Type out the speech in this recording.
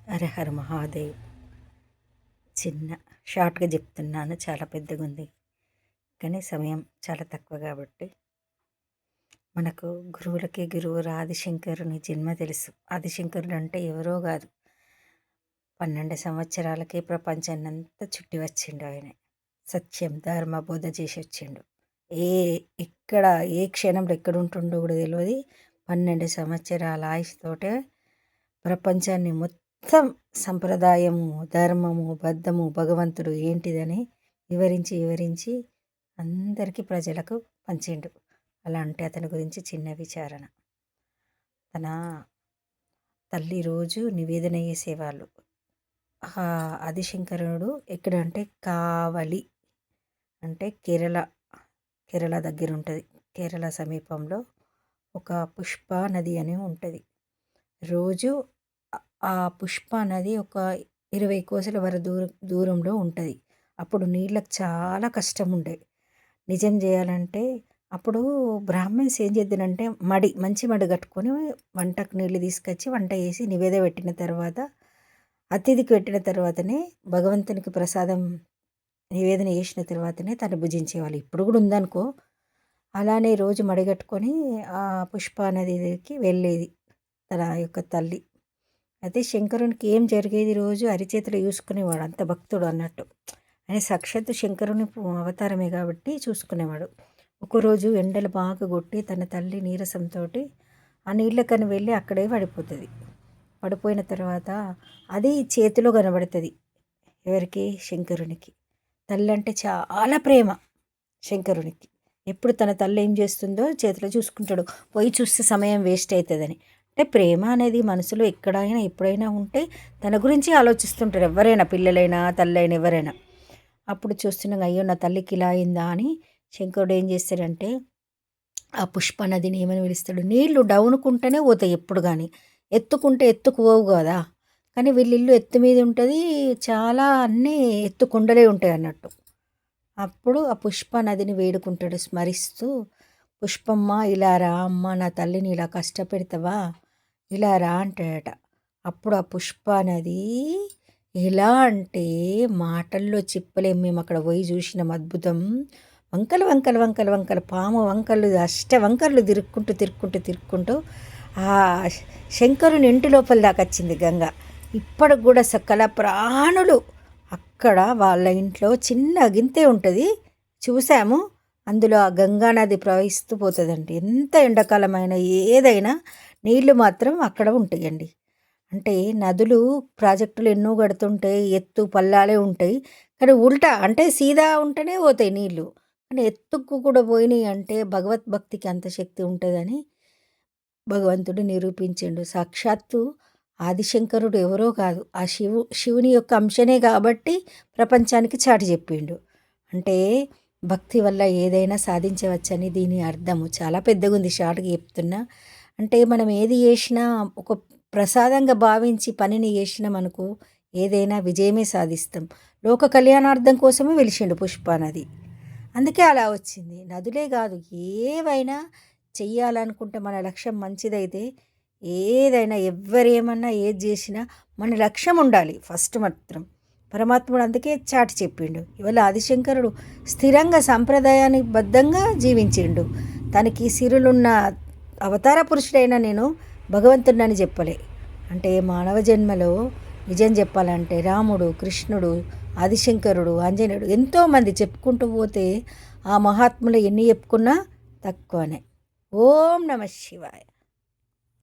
హర హర మహాదేవ్. చిన్న షార్ట్గా చెప్తున్నాను, చాలా పెద్దగా ఉంది కానీ సమయం చాలా తక్కువ కాబట్టి. మనకు గురువులకి గురువు ఆదిశంకరుని జన్మ తెలుసు. ఆదిశంకరుడు అంటే ఎవరో కాదు, 12 సంవత్సరాలకే ప్రపంచాన్నంతా చుట్టి వచ్చిండు. ఆయన సత్యం ధర్మ బోధ చేసి వచ్చిండు. ఏ ఎక్కడ ఏ క్షణంలో ఎక్కడ ఉంటుండో కూడా తెలియదు. 12 సంవత్సరాల ఆయుష్తోటే ప్రపంచాన్ని మొత్తం సంప్రదాయము, ధర్మము, బద్ధము, భగవంతుడు ఏంటిదని వివరించి అందరికీ ప్రజలకు పంచిండు. అలా అంటే అతని గురించి చిన్న విచారణ. తన తల్లి రోజు నివేదన చేసేవాళ్ళు. ఆదిశంకరుడు ఎక్కడ అంటే కావలి, అంటే కేరళ దగ్గర ఉంటుంది. కేరళ సమీపంలో ఒక పుష్ప నది అని ఉంటుంది. రోజు ఆ పుష్ప నది ఒక 20 కోసల దూరంలో ఉంటుంది. అప్పుడు నీళ్ళకి చాలా కష్టం ఉండే. నిజం చేయాలంటే అప్పుడు బ్రాహ్మణ్స్ ఏం చేద్దారంటే మంచి మడి కట్టుకొని వంటకు నీళ్ళు తీసుకొచ్చి వంట చేసి నివేద పెట్టిన తర్వాత, అతిథికి పెట్టిన తర్వాతనే భగవంతునికి ప్రసాదం నివేదన చేసిన తర్వాతనే తను భుజించేవాళ్ళు. ఇప్పుడు కూడా ఉందనుకో. అలానే రోజు మడిగట్టుకొని ఆ పుష్ప నదికి వెళ్ళేది తన యొక్క తల్లి. అయితే శంకరునికి ఏం జరిగేది, రోజు అరిచేతులు చూసుకునేవాడు. అంత భక్తుడు అన్నట్టు. ఆయన సాక్షాత్తు శంకరుని అవతారమే కాబట్టి చూసుకునేవాడు. ఒకరోజు ఎండలు బాగా కొట్టి తన తల్లి నీరసంతో ఆ నీళ్ళకని వెళ్ళి అక్కడే పడిపోతుంది. పడిపోయిన తర్వాత అది చేతిలో కనబడుతుంది. ఎవరికి? శంకరునికి. తల్లి అంటే చాలా ప్రేమ శంకరునికి. ఎప్పుడు తన తల్లి ఏం చేస్తుందో చేతిలో చూసుకుంటాడు. పోయి చూస్తే సమయం వేస్ట్ అవుతుందని. అంటే ప్రేమ అనేది మనసులో ఎక్కడైనా ఎప్పుడైనా ఉంటే తన గురించి ఆలోచిస్తుంటారు ఎవరైనా, పిల్లలైనా తల్లైనా ఎవరైనా. అప్పుడు చూస్తున్నాం, అయ్యో నా తల్లికి ఇలా అయిందా అని శంకరుడు ఏం చేస్తాడంటే ఆ పుష్ప నదిని ఏమని పిలుస్తాడు, నీళ్లు డౌనుకుంటేనే పోతాయి ఎప్పుడు కానీ, ఎత్తుకుంటే ఎత్తుకుపోవు కదా. కానీ వీళ్ళిల్లు ఎత్తు మీద ఉంటుంది, చాలా అన్నీ ఎత్తుకుండలే ఉంటాయి అన్నట్టు. అప్పుడు ఆ పుష్ప నదిని వేడుకుంటాడు స్మరిస్తూ, పుష్పమ్మ ఇలా రా అమ్మ, నా తల్లిని ఇలా కష్టపెడతావా, ఇలా రా అంటాడట. అప్పుడు ఆ పుష్ప నది ఎలా అంటే మాటల్లో చెప్పలేం. మేము అక్కడ పోయి చూసినాం అద్భుతం. వంకలు వంకలు వంకలు వంకలు పాము వంకలు, వంకర్లు తిరుక్కుంటూ ఆ శంకరుని ఇంటి లోపల దాకా వచ్చింది గంగ. ఇప్పటికి కూడా సకల ప్రాణులు అక్కడ వాళ్ళ ఇంట్లో చిన్న గింతే ఉంటుంది, చూసాము. అందులో ఆ గంగా నది ప్రవహిస్తూ పోతుందండి. ఎంత ఎండాకాలమైన ఏదైనా నీళ్లు మాత్రం అక్కడ ఉంటాయండి. అంటే నదులు ప్రాజెక్టులు ఎన్నో కడుతుంటాయి, ఎత్తు పల్లాలే ఉంటాయి. కానీ ఉల్టా అంటే సీదా ఉంటేనే పోతాయి నీళ్ళు. కానీ ఎత్తుకు కూడా పోయినాయి అంటే భగవద్భక్తికి అంత శక్తి ఉంటుందని భగవంతుడు నిరూపించిండు. సాక్షాత్తు ఆదిశంకరుడు ఎవరో కాదు, ఆ శివుని యొక్క అంశనే కాబట్టి ప్రపంచానికి చాటి చెప్పిండు. అంటే భక్తి వల్ల ఏదైనా సాధించవచ్చని దీని అర్థము. చాలా పెద్దగా ఉంది, షార్ట్గా చెప్తున్నా. అంటే మనం ఏది చేసినా ఒక ప్రసాదంగా భావించి పనిని చేసినామనుకో, ఏదైనా విజయమే సాధిస్తాం. లోక కళ్యాణార్థం కోసమే వెలిసిండు పుష్పానది. అందుకే అలా వచ్చింది. నదులే కాదు, ఏవైనా చెయ్యాలనుకుంటే మన లక్ష్యం మంచిదైతే ఏదైనా ఎవరేమన్నా ఏది చేసినా మన లక్ష్యం ఉండాలి ఫస్ట్ మాత్రం. పరమాత్ముడు అందుకే చాటి చెప్పిండు. ఇవాళ ఆదిశంకరుడు స్థిరంగా సంప్రదాయానికి బద్ధంగా జీవించిండు. తనకి సిరులున్న అవతార పురుషుడైన నేను భగవంతుడిని చెప్పలే. అంటే మానవ జన్మలో నిజం చెప్పాలంటే రాముడు, కృష్ణుడు, ఆదిశంకరుడు, ఆంజనేయుడు ఎంతోమంది చెప్పుకుంటూ పోతే ఆ మహాత్ములు ఎన్ని చెప్పుకున్నా తక్కువనే. ఓం నమ శివాయ.